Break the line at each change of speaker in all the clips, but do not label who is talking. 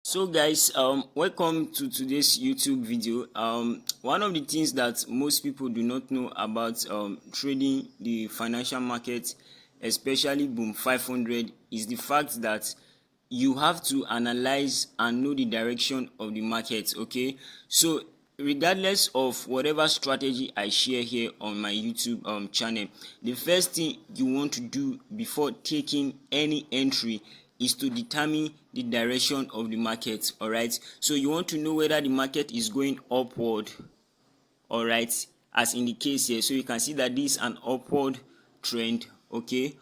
So guys, welcome to today's YouTube video. One of the things that most people do not know about trading the financial market, especially Boom 500, is the fact that you have to analyze and know the direction of the market. Okay, so regardless of whatever strategy I share here on my YouTube channel, the first thing you want to do before taking any entry is to determine the direction of the market. All right, so you want to know whether the market is going upward, all right, as in the case here. So you can see that this is an upward trend, okay,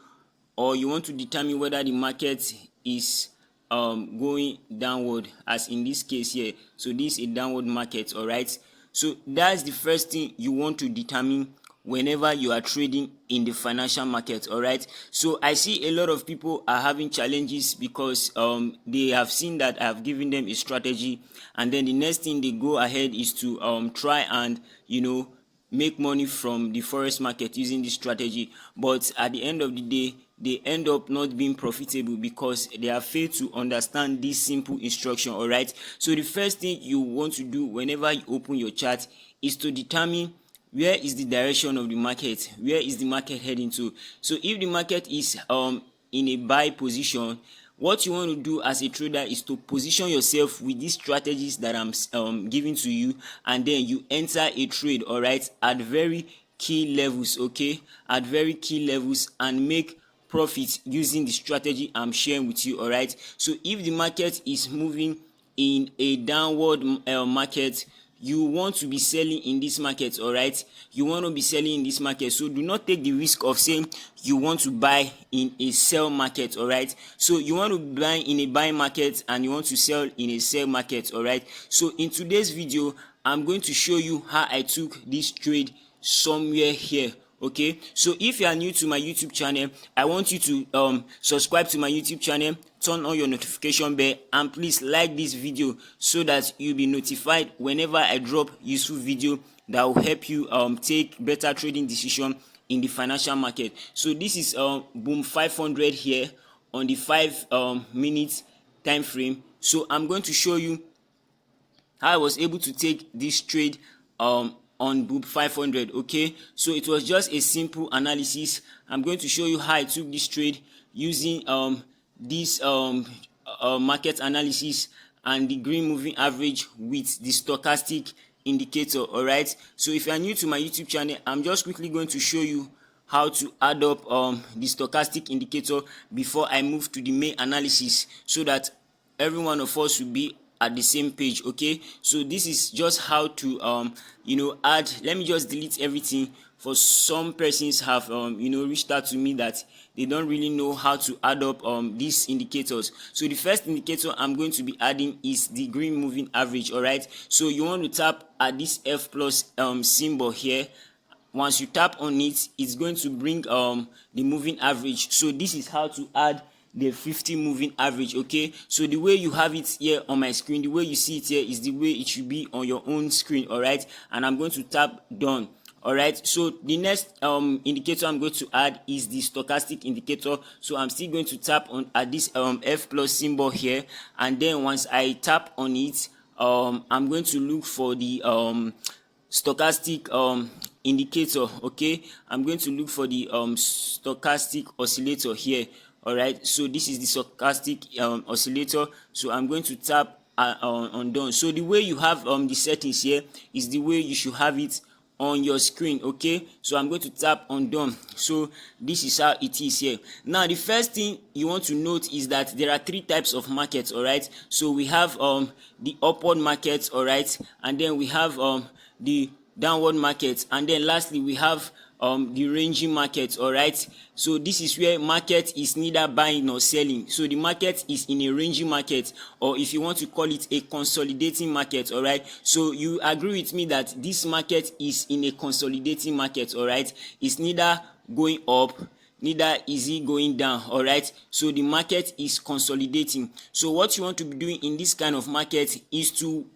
or you want to determine whether the market is going downward, as in this case here. So this is a downward market. All right, so that's the first thing you want to determine whenever you are trading in the financial market. All right, so I see a lot of people are having challenges because they have seen that I have given them a strategy, and then the next thing they go ahead is to try and make money from the forex market using this strategy. But at the end of the day, they end up not being profitable because they have failed to understand this simple instruction. All right, so the first thing you want to do whenever you open your chart is to determine where is the direction of the market, where is the market heading to. So if the market is in a buy position, what you want to do as a trader is to position yourself with these strategies that I'm giving to you, and then you enter a trade, all right, at very key levels, okay, at very key levels, and make profit using the strategy I'm sharing with you. All right, so if the market is moving in a downward market, you want to be selling in this market. All right, you want to be selling in this market, so do not take the risk of saying you want to buy in a sell market. All right, so you want to buy in a buy market and you want to sell in a sell market. All right, so in today's video I'm going to show you how I took this trade somewhere here. Okay, so if you are new to my YouTube channel, I want you to subscribe to my YouTube channel, turn on your notification bell, and please like this video so that you'll be notified whenever I drop useful video that will help you take better trading decision in the financial market. So this is Boom 500 here on the 5 minute time frame. So I'm going to show you how I was able to take this trade on Boom 500. Okay, so it was just a simple analysis. I'm going to show you how I took this trade using this market analysis and the green moving average with the stochastic indicator. All right, so if you are new to my YouTube channel, I'm just quickly going to show you how to add up the stochastic indicator before I move to the main analysis, so that every one of us will be at the same page. Okay, so this is just how to add. Let me just delete everything. For some persons have reached out to me that they don't really know how to add up these indicators. So the first indicator I'm going to be adding is the green moving average. All right, so you want to tap at this F plus symbol here. Once you tap on it, it's going to bring the moving average. So this is how to add the 50 moving average. Okay, so the way you have it here on my screen, the way you see it here is the way it should be on your own screen. All right, and I'm going to tap done. All right, so the next indicator I'm going to add is the stochastic indicator. So I'm still going to tap on at this F plus symbol here, and then once I tap on it, I'm going to look for the stochastic indicator. Okay, I'm going to look for the stochastic oscillator here. All right, so this is the stochastic oscillator. So I'm going to tap on done. So the way you have the settings here is the way you should have it on your screen. Okay, so I'm going to tap on done. So this is how it is here. Now the first thing you want to note is that there are three types of markets. All right, so we have the upward market, all right, and then we have the downward market, and then lastly we have the ranging market. All right, so this is where market is neither buying nor selling. So the market is in a ranging market, or if you want to call it a consolidating market. All right, so you agree with me that this market is in a consolidating market. All right, it's neither going up, neither is it going down. All right, so the market is consolidating. So what you want to be doing in this kind of market is to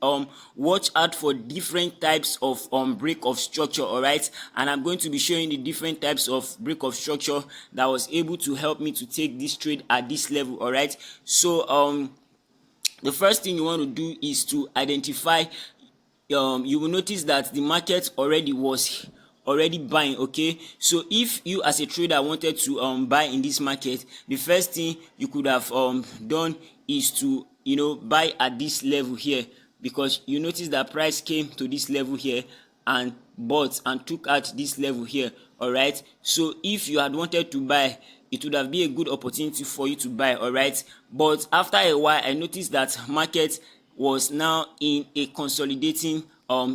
watch out for different types of break of structure. All right, and I'm going to be showing the different types of break of structure that was able to help me to take this trade at this level. All right, so the first thing you want to do is to identify. You will notice that the market was already buying. Okay, so if you as a trader wanted to buy in this market, the first thing you could have done is to buy at this level here, because you notice that price came to this level here and bought and took out this level here. All right, so if you had wanted to buy, it would have been a good opportunity for you to buy. All right, but after a while I noticed that market was now in a consolidating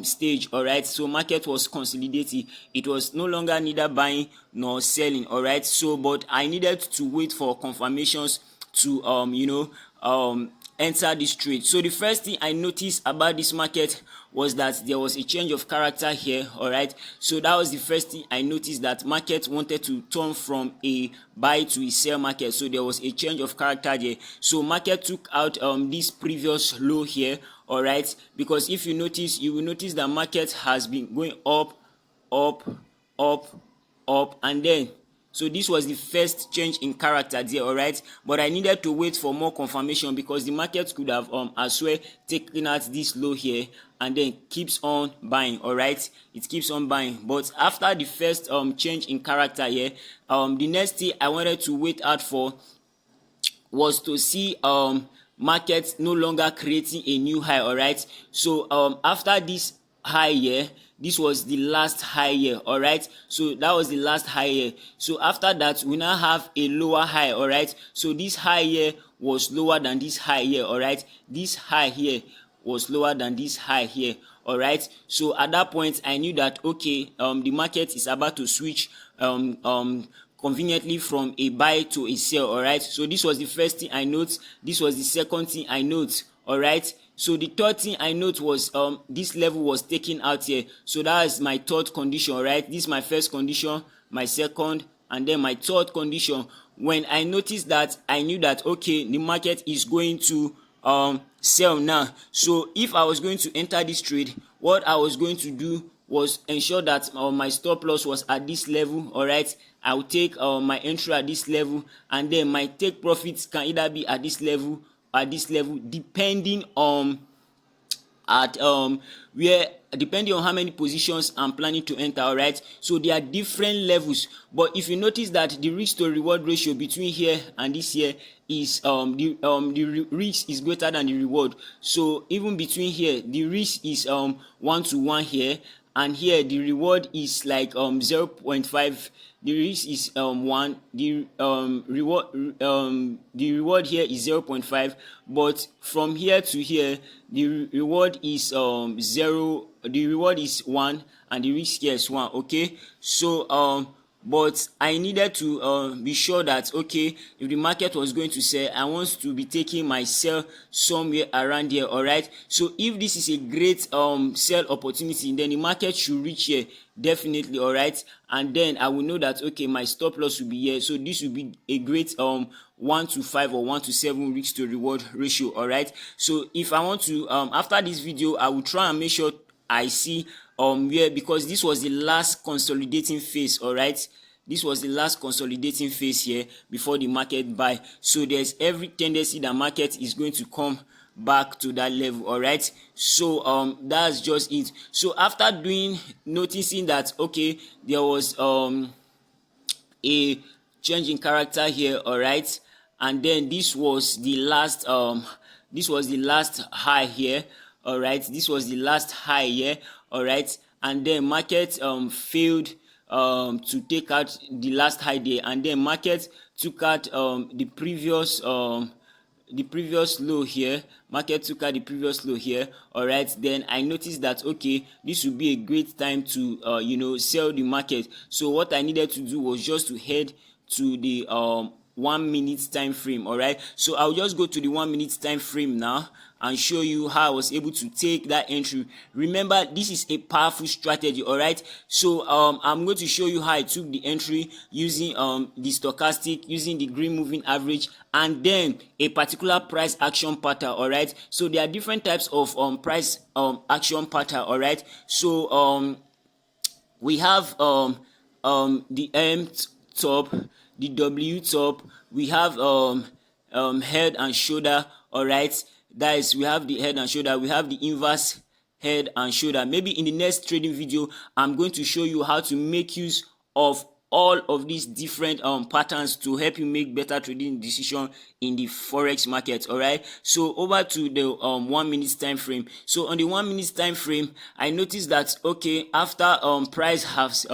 stage. All right, so market was consolidating. It was no longer neither buying nor selling. All right, so but I needed to wait for confirmations to enter this trade. So the first thing I noticed about this market was that there was a change of character here. All right, so that was the first thing I noticed, that market wanted to turn from a buy to a sell market. So there was a change of character there. So market took out this previous low here. All right, because if you notice, you will notice that market has been going up, and then so this was the first change in character there. All right, but I needed to wait for more confirmation, because the market could have as well taken out this low here and then keeps on buying. All right, it keeps on buying. But after the first change in character here, the next thing I wanted to wait out for was to see market no longer creating a new high. All right, so after this high here, this was the last high here. All right, so that was the last high here. So after that we now have a lower high. All right, so this high here was lower than this high here. All right, this high here was lower than this high here. All right, so at that point I knew that okay, the market is about to switch conveniently from a buy to a sell. All right, so this was the first thing I note. This was the second thing I note. All right, so the third thing I note was this level was taken out here. So that is my third condition. All right, this is my first condition, my second, and then my third condition. When I noticed that, I knew that okay, the market is going to sell now. So if I was going to enter this trade, what I was going to do was ensure that my stop loss was at this level. All right, I will take my entry at this level, and then my take profits can either be at this level or at this level, depending on depending on how many positions I'm planning to enter. All right, so there are different levels, but if you notice that the risk to reward ratio between here and this here is the risk is greater than the reward. So even between here, the risk is 1 to 1 here, and here the reward is like 0.5. The risk is 1, the reward here is 0.5, but from here to here the reward is 0, the reward is 1, and the risk here is 1. Okay, so but I needed to be sure that okay, if the market was going to sell, I want to be taking my sell somewhere around here. All right, so if this is a great sell opportunity, then the market should reach here definitely. All right, and then I will know that okay, my stop loss will be here. So this will be a great 1 to 5 or 1 to 7 risk to reward ratio. All right, so if I want to after this video, I will try and make sure I see where, because this was the last consolidating phase. All right, this was the last consolidating phase here before the market buy. So there's every tendency that market is going to come back to that level. All right, so that's just it. So after noticing that okay, there was a change in character here. All right, and then this was the last high here. All right, this was the last high here. All right, and then market failed to take out the last high there, and then market took out the previous low here. Market took out the previous low here. All right, then I noticed that okay, this would be a great time to sell the market. So what I needed to do was just to head to the 1 minute time frame. All right, so I'll just go to the 1 minute time frame now and show you how I was able to take that entry. Remember, this is a powerful strategy. All right, so I'm going to show you how I took the entry using the stochastic, using the green moving average, and then a particular price action pattern. All right, so there are different types of price action pattern. All right, so we have the M top, the W top, we have head and shoulder. All right, That is, we have the head and shoulder, we have the inverse head and shoulder. Maybe in the next trading video, I'm going to show you how to make use of all of these different patterns to help you make better trading decision in the forex market. All right, so over to the 1 minute time frame. So on the 1 minute time frame, I noticed that okay, after price has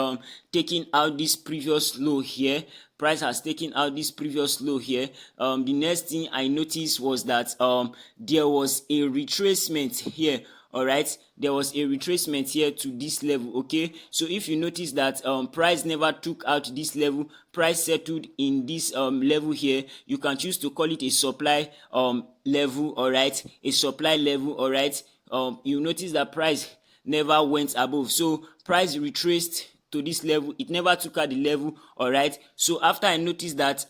taken out this previous low here, price has taken out this previous low here, the next thing I noticed was that there was a retracement here. All right, there was a retracement here to this level. Okay, so if you notice that price never took out this level, price settled in this level here, you can choose to call it a supply level. All right, a supply level. All right, you notice that price never went above, so price retraced to this level, it never took out the level. All right, so after I noticed that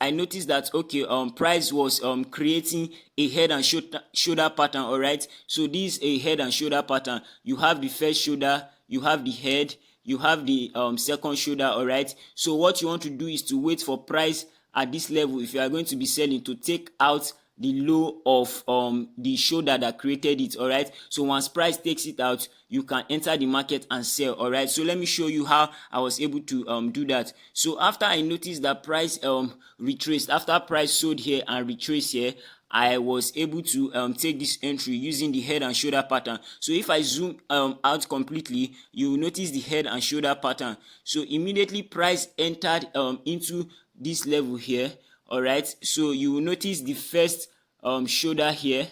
okay, price was creating a head and shoulder pattern. All right, so this is a head and shoulder pattern. You have the first shoulder, you have the head, you have the second shoulder. All right, so what you want to do is to wait for price at this level, if you are going to be selling, to take out the low of the shoulder that created it. All right, so once price takes it out, you can enter the market and sell. All right, so let me show you how I was able to do that. So after I noticed that price retraced, after price sold here and retraced here, I was able to take this entry using the head and shoulder pattern. So if I zoom out completely, you will notice the head and shoulder pattern. So immediately price entered into this level here. All right, so you will notice the first shoulder here.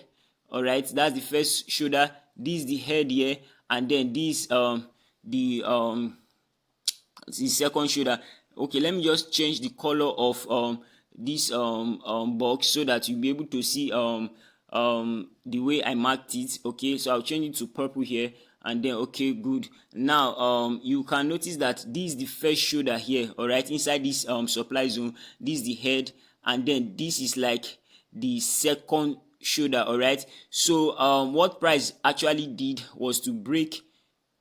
All right, that's the first shoulder, this is the head here, and then this the second shoulder. Okay, let me just change the color of this box so that you'll be able to see the way I marked it. Okay, so I'll change it to purple here, and then okay, good. Now you can notice that this is the first shoulder here. All right, inside this supply zone, this is the head, and then this is like the second shoulder. All right, so what price actually did was to break,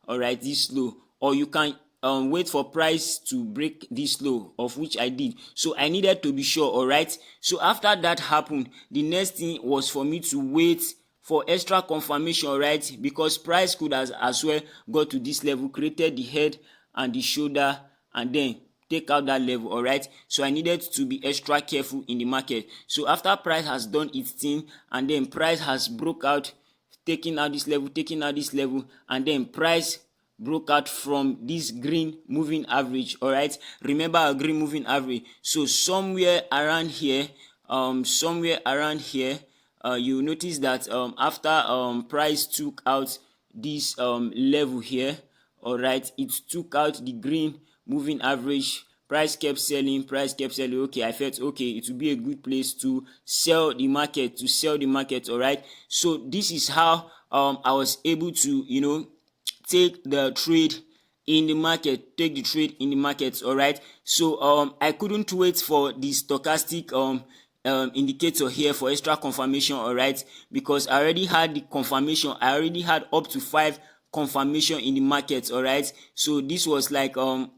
all right, this low, or you can wait for price to break this low, of which I did. So I needed to be sure. All right, so after that happened, the next thing was for me to wait for extra confirmation. All right, because price could as well go to this level, created the head and the shoulder, and then take out that level. All right, so I needed to be extra careful in the market. So after price has done its thing, and then price has broke out, taking out this level, taking out this level, and then price broke out from this green moving average. All right, remember our green moving average. So somewhere around here, you notice that after price took out this level here, all right, it took out the green moving average. Price kept selling, okay, I felt okay, it would be a good place to sell the market, all right. So this is how I was able to take the trade in the market, all right. So I couldn't wait for the stochastic indicator here for extra confirmation, all right, because I already had the confirmation. I already had up to 5 confirmation in the market. All right, so this was like the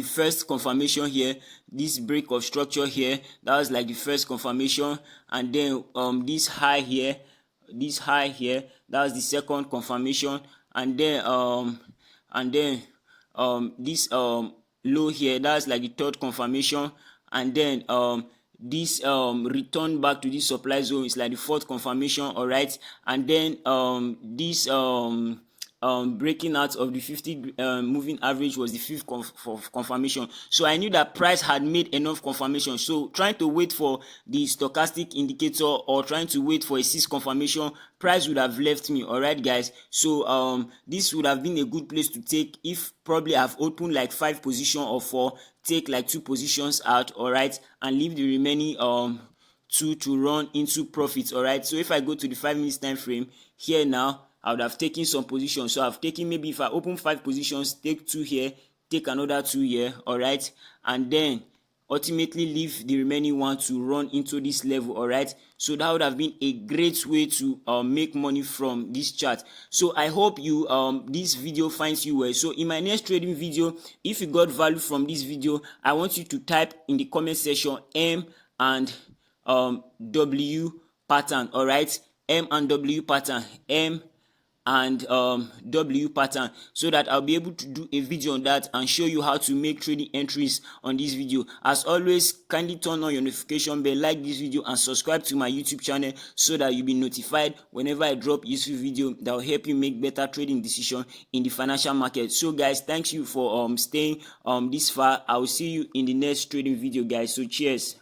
first confirmation here, this break of structure here, that was like the first confirmation, and then this high here, that was the second confirmation, and then this low here, that's like the third confirmation, and then this return back to this supply zone is like the fourth confirmation. All right, and then this breaking out of the 50 moving average was the fifth confirmation. So I knew that price had made enough confirmation. So trying to wait for the stochastic indicator or trying to wait for a sixth confirmation, price would have left me. All right, guys, so this would have been a good place to take. If probably I've opened like 5 positions or 4, take like 2 positions out, all right, and leave the remaining 2 to run into profits. All right, so if I go to the 5 minutes time frame here now, I would have taken some positions. So I've taken, maybe if I open 5 positions, take 2 here, take another 2 here, all right, and then ultimately leave the remaining 1 to run into this level. All right, so that would have been a great way to make money from this chart. So I hope you this video finds you well. So in my next trading video, if you got value from this video, I want you to type in the comment section M and W pattern. All right, M and W pattern, M and W pattern, so that I'll be able to do a video on that and show you how to make trading entries on this video. As always, kindly turn on your notification bell, like this video, and subscribe to my YouTube channel so that you'll be notified whenever I drop useful video that will help you make better trading decision in the financial market. So guys, thank you for staying this far. I will see you in the next trading video, guys. So cheers.